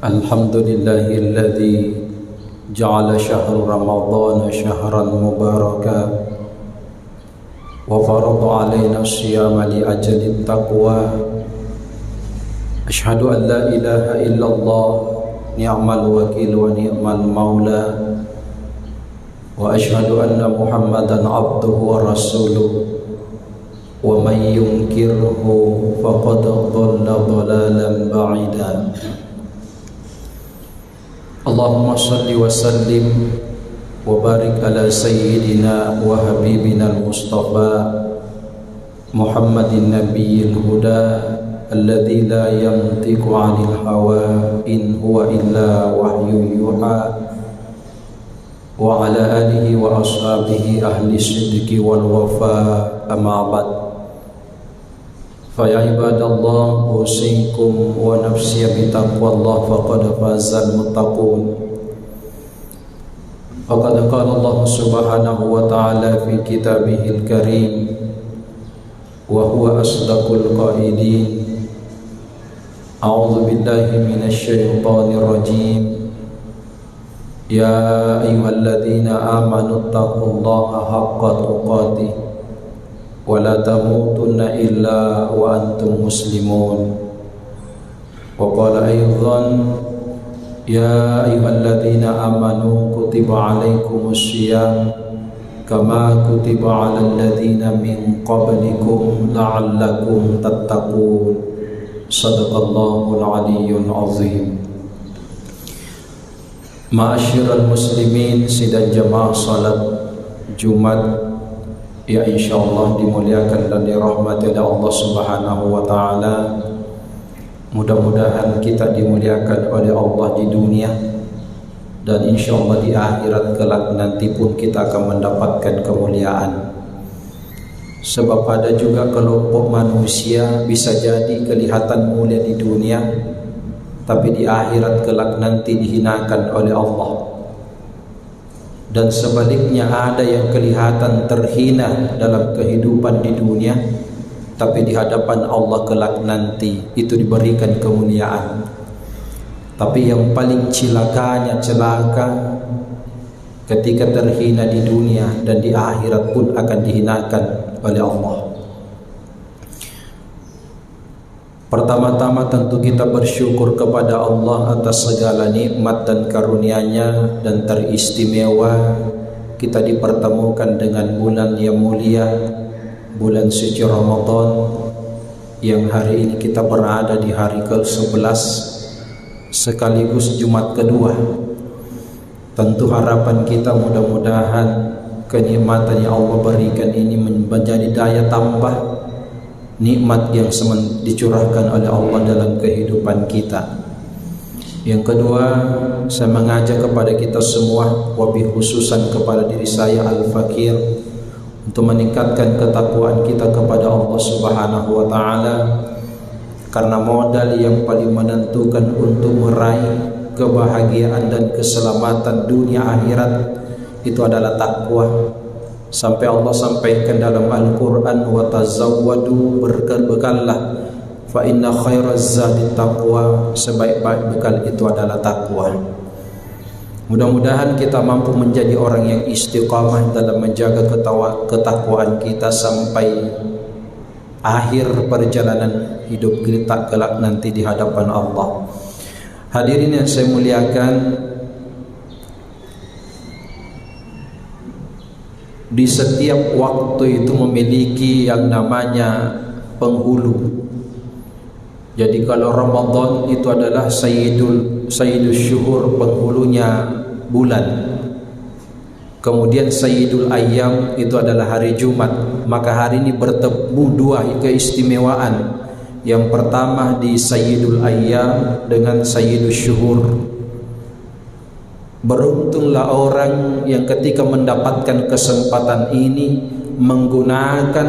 Alhamdulillahilladzi ja'ala syahr Ramadan syahran mubaraka wa farada alaina siyama li ajli taqwa. Asyhadu an la ilaha illallah ni'mal wakil wa ni'mal maula wa asyhadu anna Muhammadan abduhu wa rasuluh wa man yunkirhu faqad dhalla dhalalan ba'ida. Allahumma salli wa sallim wa barik ala sayyidina wa habibina al-mustafa Muhammadin nabiyil huda alladzi la yantiqu 'anil hawa in huwa illa wahyun yuha wa ala alihi wa ashabihi ahli sidqi wal wafa amma ba'd. Fa ya ibadallah, usikum wa nafsi bitaqwallah faqad fazal muttaqun. Faqad qala Allah subhanahu wa ta'ala fi kitabihil karim wa huwa asdaqul qailin. A'udzu billahi minasy syaithanir rajim. Ya ayyuhalladzina amanu taqullaha haqqa tuqatih wa la tamutunna illa wa antum muslimun. Wa qala aidan ya ayyuhalladzina amanu kutiba alaikumus syiyam kama kutiba alal ladzina min qablikum la'allakum tattaqun. Sadaqallahul aliyyul azim. Ma'asyiral muslimin, sidang jamaah salat Jumat ya insyaallah dimuliakan dan dirahmati oleh Allah Subhanahu wa taala. Mudah-mudahan kita dimuliakan oleh Allah di dunia dan insyaallah di akhirat kelak nanti pun kita akan mendapatkan kemuliaan. Sebab ada juga kelompok manusia bisa jadi kelihatan mulia di dunia, tapi di akhirat kelak nanti dihinakan oleh Allah. dan sebaliknya ada yang kelihatan terhina dalam kehidupan di dunia, tapi di hadapan Allah kelak nanti itu diberikan kemuliaan. Tapi yang paling celaka ketika terhina di dunia dan di akhirat pun akan dihinakan oleh Allah. Pertama-tama tentu kita bersyukur kepada Allah atas segala nikmat dan karunia-Nya, dan teristimewa kita dipertemukan dengan bulan yang mulia, bulan suci Ramadan, yang hari ini kita berada di hari ke-11 sekaligus Jumat kedua. Tentu harapan kita mudah-mudahan kenikmatan yang Allah berikan ini menjadi daya tambah nikmat yang dicurahkan oleh Allah dalam kehidupan kita. Yang kedua, saya mengajak kepada kita semua, wabil khususan kepada diri saya Al-Fakir, untuk meningkatkan ketakwaan kita kepada Allah Subhanahu wa taala, karena modal yang paling menentukan untuk meraih kebahagiaan dan keselamatan dunia akhirat itu adalah takwa. Sampai Allah sampaikan dalam Al-Quran, wa tazawwadu, berbekallah, fa inna khairaz zadi taqwa, sebaik-baik bekal itu adalah takwa. Mudah-mudahan kita mampu menjadi orang yang istiqamah dalam menjaga ketakwaan kita sampai akhir perjalanan hidup kita kelak nanti di hadapan Allah. Hadirin yang saya muliakan, di setiap waktu itu memiliki yang namanya penghulu. Jadi kalau Ramadan itu adalah sayyidul syuhur, penghulunya bulan. Kemudian sayyidul ayyam itu adalah hari Jumat. Maka hari ini bertemu dua keistimewaan. Yang pertama di sayyidul ayyam dengan sayyidul syuhur. Beruntunglah orang yang ketika mendapatkan kesempatan ini menggunakan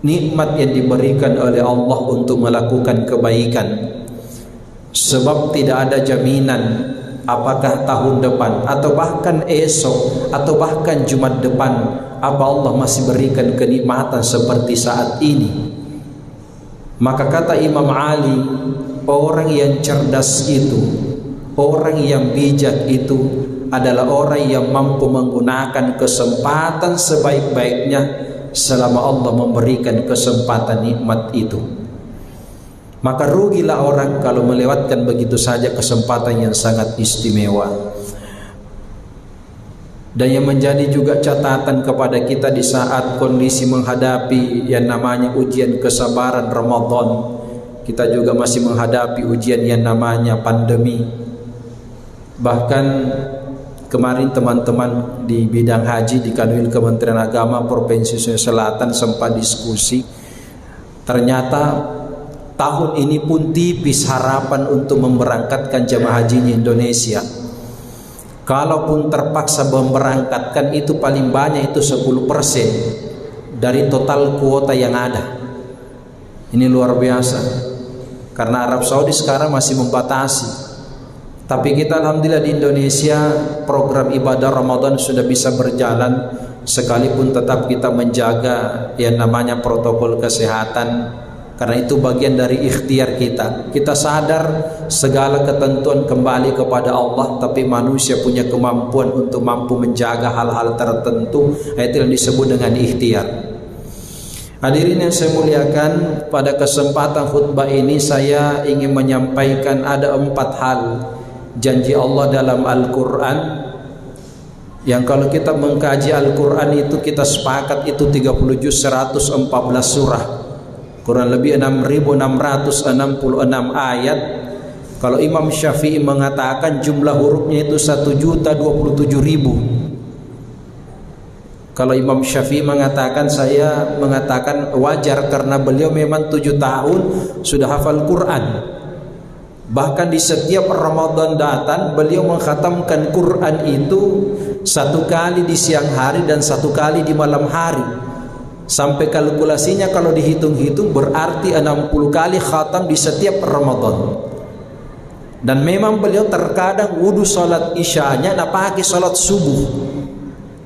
nikmat yang diberikan oleh Allah untuk melakukan kebaikan. Sebab tidak ada jaminan apakah tahun depan atau bahkan esok atau bahkan Jumat depan apa Allah masih berikan kenikmatan seperti saat ini. Maka kata Imam Ali, orang yang cerdas itu, orang yang bijak itu adalah orang yang mampu menggunakan kesempatan sebaik-baiknya selama Allah memberikan kesempatan nikmat itu. Maka rugilah orang kalau melewatkan begitu saja kesempatan yang sangat istimewa. Dan yang menjadi juga catatan kepada kita di saat kondisi menghadapi yang namanya ujian kesabaran Ramadan, kita juga masih menghadapi ujian yang namanya pandemi. Bahkan kemarin teman-teman di bidang haji di Kanwil Kementerian Agama Provinsi Sulawesi Selatan sempat diskusi. Ternyata tahun ini pun tipis harapan untuk memberangkatkan jemaah haji Indonesia. Kalaupun terpaksa memberangkatkan itu paling banyak itu 10% dari total kuota yang ada. Ini luar biasa. Karena Arab Saudi sekarang masih membatasi. Tapi kita alhamdulillah di Indonesia program ibadah Ramadan sudah bisa berjalan, sekalipun tetap kita menjaga yang namanya protokol kesehatan, karena itu bagian dari ikhtiar kita. Kita sadar segala ketentuan kembali kepada Allah, tapi manusia punya kemampuan untuk mampu menjaga hal-hal tertentu. Itu yang disebut dengan ikhtiar. Hadirin yang saya muliakan, pada kesempatan khutbah ini saya ingin menyampaikan ada 4 hal janji Allah dalam Al-Quran, yang kalau kita mengkaji Al-Quran itu kita sepakat itu 30 juz 114 surah, kurang lebih 6.666 ayat. Kalau Imam Syafi'i mengatakan jumlah hurufnya itu 1.027.000. Kalau Imam Syafi'i mengatakan, saya mengatakan wajar karena beliau memang 7 tahun sudah hafal Quran. Bahkan di setiap Ramadan datang beliau mengkhatamkan Quran itu 1 kali di siang hari dan 1 kali di malam hari. Sampai kalkulasinya kalau dihitung-hitung berarti 60 kali khatam di setiap Ramadan. Dan memang beliau terkadang wudu salat isyanya nak pakai salat subuh.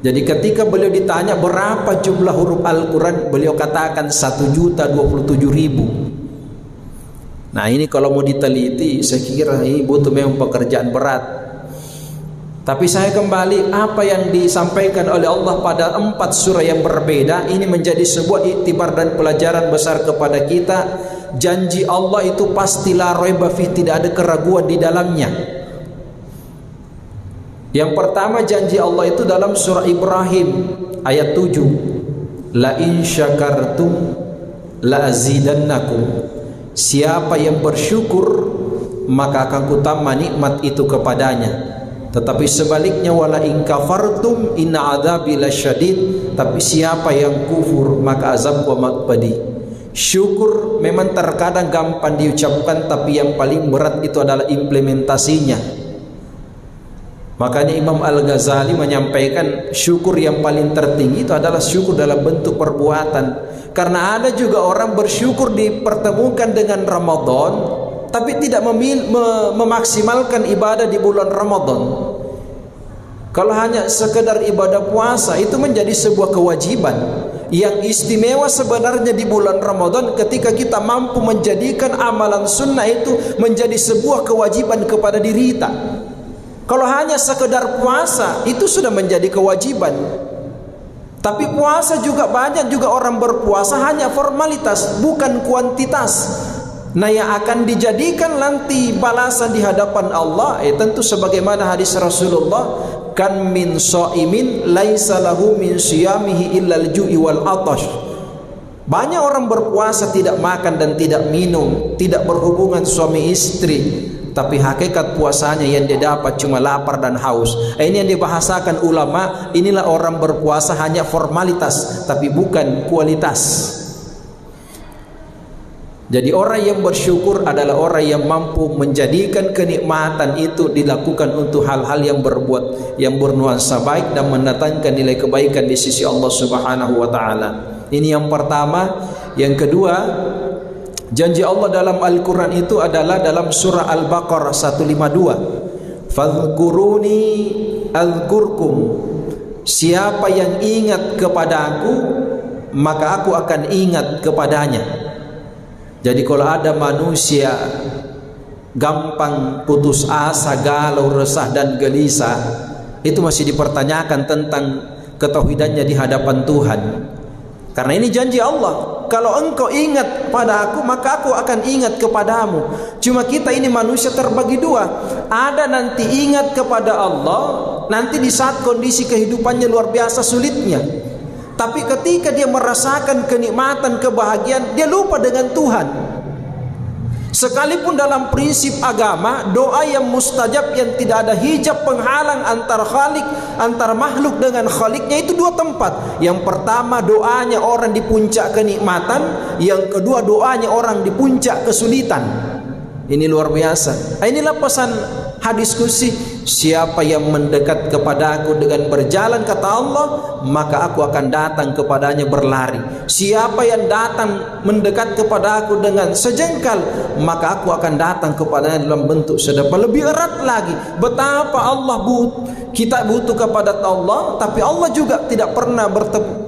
Jadi ketika beliau ditanya berapa jumlah huruf Al-Quran, beliau katakan 1.027.000. Nah ini kalau mau diteliti, saya kira ini butuh memang pekerjaan berat. Tapi saya kembali, apa yang disampaikan oleh Allah pada 4 surah yang berbeda, ini menjadi sebuah iktibar dan pelajaran besar kepada kita. Janji Allah itu pasti la raiba fi, tidak ada keraguan di dalamnya. Yang pertama, janji Allah itu dalam surah Ibrahim ayat 7, la in syakartum la azidannakum. Siapa yang bersyukur maka akan kutambah nikmat itu kepadanya. Tetapi sebaliknya, wala in kafartum inna adzabi lasyadid. Tapi siapa yang kufur maka azabku amat pedih. Syukur memang terkadang gampang diucapkan, tapi yang paling berat itu adalah implementasinya. Makanya Imam Al-Ghazali menyampaikan syukur yang paling tertinggi itu adalah syukur dalam bentuk perbuatan. Karena ada juga orang bersyukur dipertemukan dengan Ramadan, tapi tidak memaksimalkan ibadah di bulan Ramadan. Kalau hanya sekedar ibadah puasa, itu menjadi sebuah kewajiban. Yang istimewa sebenarnya di bulan Ramadan ketika kita mampu menjadikan amalan sunnah itu menjadi sebuah kewajiban kepada diri kita. Kalau hanya sekedar puasa, itu sudah menjadi kewajiban. Tapi puasa juga banyak juga orang berpuasa hanya formalitas, bukan kuantitas. Nah, yang akan dijadikan nanti balasan di hadapan Allah, tentu sebagaimana hadis Rasulullah, kan min shaimin laisa lahu min siyamihi illa al-ju'i wal atash. Banyak orang berpuasa tidak makan dan tidak minum, tidak berhubungan suami istri, tapi hakikat puasanya yang dia dapat cuma lapar dan haus. Ini yang dibahasakan ulama, inilah orang berpuasa hanya formalitas tapi bukan kualitas. Jadi orang yang bersyukur adalah orang yang mampu menjadikan kenikmatan itu dilakukan untuk hal-hal yang bernuansa baik dan mendatangkan nilai kebaikan di sisi Allah Subhanahu wa taala. Ini yang pertama. Yang kedua, janji Allah dalam Al-Quran itu adalah dalam surah Al-Baqarah 152. Fadhkuruni azkurkum. Siapa yang ingat kepada aku, maka aku akan ingat kepadanya. Jadi kalau ada manusia gampang putus asa, galau, resah dan gelisah, itu masih dipertanyakan tentang ketauhidannya di hadapan Tuhan. Karena ini janji Allah, kalau engkau ingat pada aku, maka aku akan ingat kepadamu. Cuma kita ini manusia terbagi dua. Ada nanti ingat kepada Allah, nanti di saat kondisi kehidupannya luar biasa sulitnya. Tapi ketika dia merasakan kenikmatan, kebahagiaan, dia lupa dengan Tuhan. Sekalipun dalam prinsip agama, doa yang mustajab yang tidak ada hijab penghalang antara khalik, antara makhluk dengan khaliknya, itu dua tempat. Yang pertama doanya orang di puncak kenikmatan, yang kedua doanya orang di puncak kesulitan. Ini luar biasa. Inilah pesan hadis qudsi, siapa yang mendekat kepada aku dengan berjalan, kata Allah, maka aku akan datang kepadanya berlari. Siapa yang datang mendekat kepada aku dengan sejengkal, maka aku akan datang kepadanya dalam bentuk sedekah. Lebih erat lagi, betapa kita butuh kepada Allah, tapi Allah juga tidak pernah bertemu.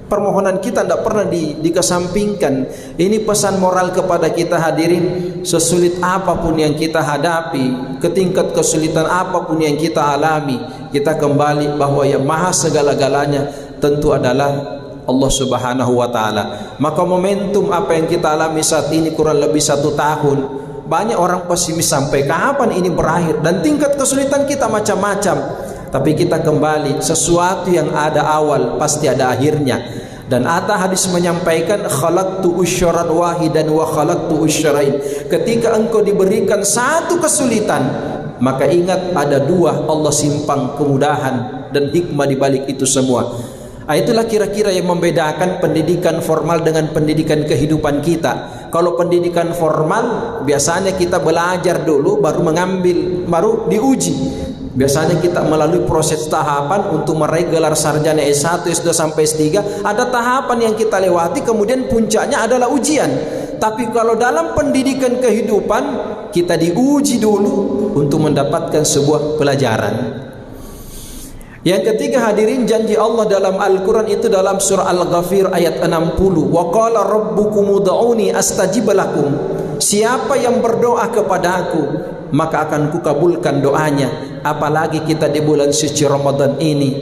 Permohonan kita tidak pernah dikesampingkan. Ini pesan moral kepada kita hadirin. Sesulit apapun yang kita hadapi, ketingkat kesulitan apapun yang kita alami, kita kembali bahwa yang maha segala-galanya tentu adalah Allah Subhanahu wa ta'ala. Maka momentum apa yang kita alami saat ini kurang lebih 1 tahun, banyak orang pesimis sampai kapan ini berakhir, dan tingkat kesulitan kita macam-macam. Tapi kita kembali, sesuatu yang ada awal pasti ada akhirnya. Dan ada hadis menyampaikan, khalaqtu usyaran wahidan wa khalaqtu usyarain. Ketika engkau diberikan satu kesulitan, maka ingat ada dua Allah simpang kemudahan dan hikmah di balik itu semua. Itulah kira-kira yang membedakan pendidikan formal dengan pendidikan kehidupan kita. Kalau pendidikan formal, biasanya kita belajar dulu, baru mengambil, baru diuji. Biasanya kita melalui proses tahapan untuk meraih gelar sarjana S1, S2 sampai S3. Ada tahapan yang kita lewati, kemudian puncaknya adalah ujian. Tapi kalau dalam pendidikan kehidupan, kita diuji dulu untuk mendapatkan sebuah pelajaran. Yang ketiga hadirin, janji Allah dalam Al-Quran itu dalam surah Al-Ghafir ayat 60. Wa qala rabbukum ud'uni astajib lakum. Siapa yang berdoa kepada aku, maka akan kukabulkan doanya. Apalagi kita di bulan suci Ramadan ini,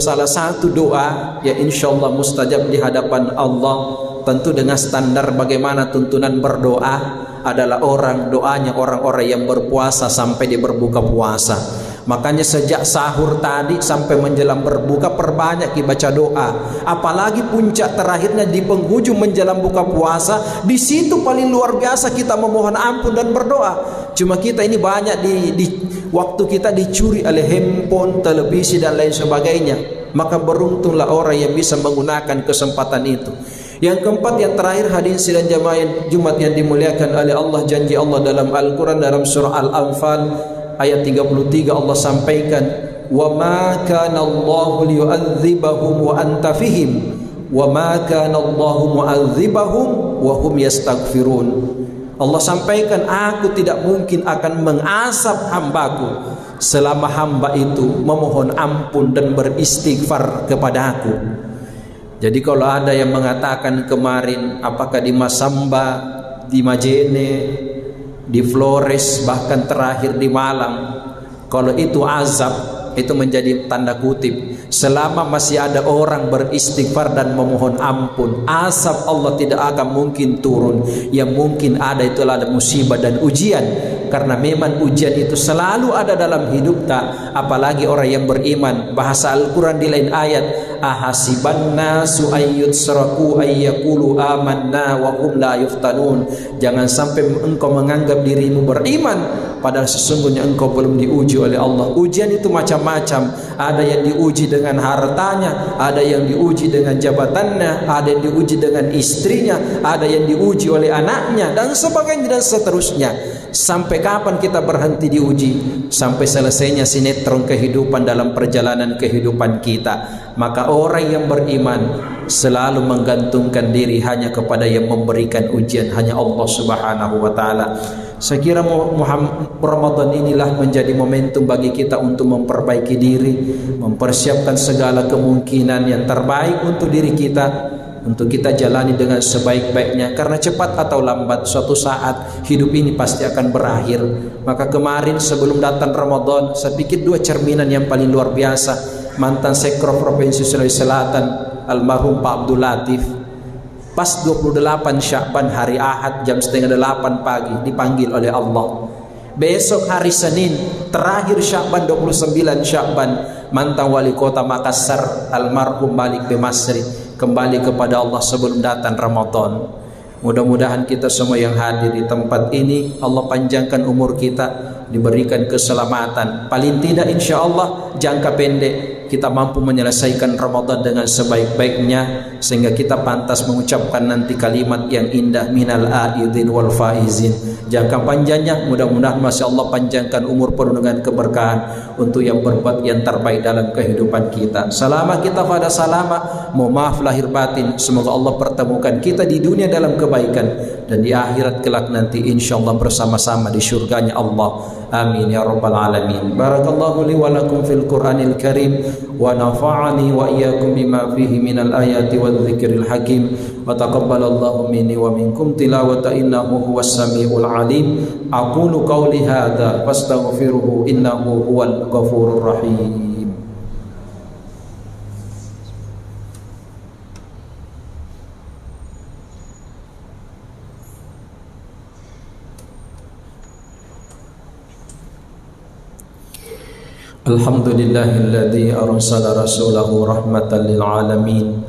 salah satu doa ya insyaallah mustajab di hadapan Allah, tentu dengan standar bagaimana tuntunan berdoa adalah doanya orang-orang yang berpuasa sampai dia berbuka puasa. Makanya sejak sahur tadi sampai menjelang berbuka perbanyak kita baca doa. Apalagi puncak terakhirnya di penghujung menjelang buka puasa, di situ paling luar biasa kita memohon ampun dan berdoa. Cuma kita ini banyak di waktu kita dicuri oleh handphone, televisi dan lain sebagainya. Maka beruntunglah orang yang bisa menggunakan kesempatan itu. Yang keempat, yang terakhir hadirin sidang jamaah Jumat yang dimuliakan oleh Allah, janji Allah dalam Al-Quran dalam surah Al-Anfal ayat 33 Allah sampaikan, wa ma kana Allahu liyu'adzibahum wa anta fihim wa ma kana Allahu mu'adzibahum wa hum yastaghfirun. Allah sampaikan, aku tidak mungkin akan mengasap hambaku selama hamba itu memohon ampun dan beristighfar kepada aku. Jadi kalau ada yang mengatakan kemarin apakah di Masamba, di Majene, di Flores, bahkan terakhir di Malang, kalau itu azab, itu menjadi tanda kutip. Selama masih ada orang beristighfar dan memohon ampun, asap Allah tidak akan mungkin turun. Yang mungkin ada itulah ada musibah dan ujian. Karena memang ujian itu selalu ada dalam hidup tak, apalagi orang yang beriman. Bahasa Al-Quran di lain ayat, ahasiban nasu ayyutsraku ayyakulu amanna wa hum la yuftanun. Jangan sampai engkau menganggap dirimu beriman padahal sesungguhnya engkau belum diuji oleh Allah. Ujian itu macam-macam. Ada yang diuji dengan hartanya, ada yang diuji dengan jabatannya, ada yang diuji dengan istrinya, ada yang diuji oleh anaknya dan sebagainya dan seterusnya. Sampai kapan kita berhenti diuji? Sampai selesainya sinetron kehidupan dalam perjalanan kehidupan kita. Maka orang yang beriman selalu menggantungkan diri hanya kepada yang memberikan ujian, hanya Allah Subhanahu wa taala. Saya kira Ramadan inilah menjadi momentum bagi kita untuk memperbaiki diri, mempersiapkan segala kemungkinan yang terbaik untuk diri kita, untuk kita jalani dengan sebaik-baiknya. Karena cepat atau lambat suatu saat hidup ini pasti akan berakhir. Maka kemarin sebelum datang Ramadan, saya pikir dua cerminan yang paling luar biasa. Mantan Sekro Provinsi Sulawesi Selatan almarhum Pak Abdul Latif, pas 28 Sya'ban hari Ahad jam 7:30 pagi dipanggil oleh Allah. Besok hari Senin terakhir Sya'ban 29 Sya'ban, mantan wali kota Makassar almarhum Malik bin Masri kembali kepada Allah sebelum datang Ramadan. Mudah-mudahan kita semua yang hadir di tempat ini Allah panjangkan umur kita, diberikan keselamatan. Paling tidak insya Allah jangka pendek kita mampu menyelesaikan Ramadan dengan sebaik-baiknya, sehingga kita pantas mengucapkan nanti kalimat yang indah, minal aidin wal faizin. Jangka panjangnya mudah-mudahan masya Allah panjangkan umur penuh dengan keberkahan untuk yang berbuat yang terbaik dalam kehidupan kita. Selama kita pada salama, mohon maaf lahir batin, semoga Allah pertemukan kita di dunia dalam kebaikan dan di akhirat kelak nanti insyaallah bersama-sama di syurganya Allah. Amin ya rabbal alamin. Barakallahu li wa lakum fil Qur'anil Karim wa nafa'ani wa iyyakum bima fihi minal ayati wadh-dhikril hakim wa taqabbalallahu minni wa minkum tilawata innahu huwas samiul alim. Aqulu qawli hadza fastaghfiruhu innahu huwal ghafurur rahim. Alhamdulillahilladzi arsala rasulahu rahmatan lil alamin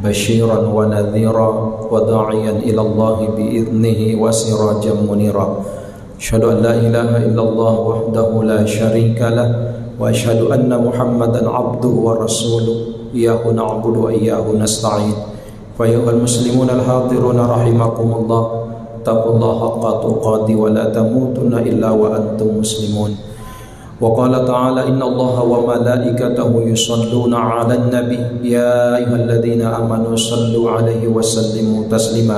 basyiran wa nadhira wa da'iyan ila Allah bi idnihi wa sirajan munira. Asyhadu an la ilaha illallah wahdahu la syarika lah wa asyhadu anna Muhammadan abduhu wa rasuluh iyyahu na'budu wa iyyahu nasta'in. Fa ayyuhal muslimun al hadirun rahimakumullah taqullaha haqqa tuqatih wa la tamutunna illa wa antum muslimun. وقال تعالى إن الله وملائكته يصلون على النبي يا أيها الذين آمنوا صلوا عليه وسلموا تسليما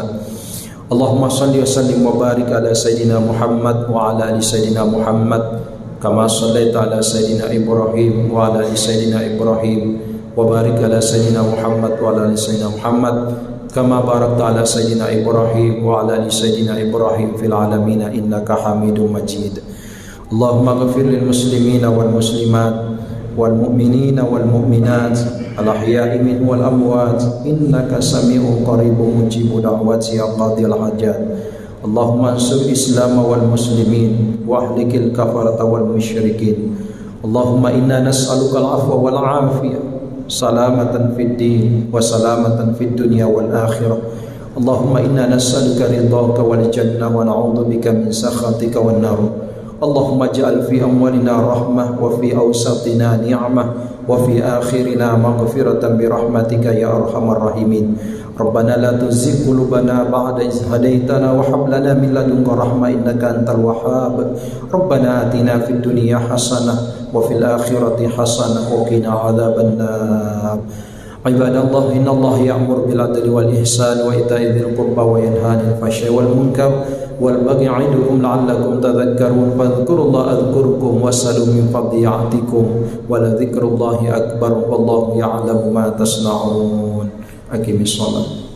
Allahumma salli wa sallim wa barik ala Sayyidina Muhammad wa ala ali Sayyidina Muhammad kama sallaita ala Sayyidina Ibrahim wa ala ali Sayyidina Ibrahim wa barik ala Sayyidina Muhammad wa ala ali Sayyidina Muhammad kama barakta ala Sayyidina Ibrahim wa ala ali Sayyidina Ibrahim fil alamin innaka Hamidum Majid. Allahumma ghfir lil muslimina wal muslimat wal mu'minina wal mu'minat al-ahya'i minhum wal amwat innaka sami'un qaribun mujibud da'wati ya qadhil hajat. Allahumma ansur Islam wal muslimin wa ahlikil kafarata wal musyrikin. Allahumma inna nas'aluka al-'afwa wal 'afiyah salamatan fid din wa salamatan fid dunya wal akhirah. Allahumma inna nas'aluka ridhaka wal jannah wa na'udzu bika min sakhatika wan nar. Allahumma ja'al fi amwalina rahmah wa fi awsatina ni'mah wa fi akhirina maghfiratan bi rahmatika ya arhamar rahimin. Rabbana la tuzigh qulubana ba'da idh hadaitana wa hab lana min ladunka rahmah innaka antal wahhab. Rabbana atina fid dunya hasanah wa fil akhirati hasanah wa qina adzaban nar. Ibadallah, innallaha ya'muru bil adli wal ihsan wa ita'i dzil qurba wa yanha 'anil fahsya'i wal munkar wal baghi 'idukum la'allakum tadhakkarun. Fadhkurullaha adhkurkum was'alu min fadli ya'tikum wa la dzikrullahi akbar wallahu ya'lamu ma tasna'un. Aqimis shalah.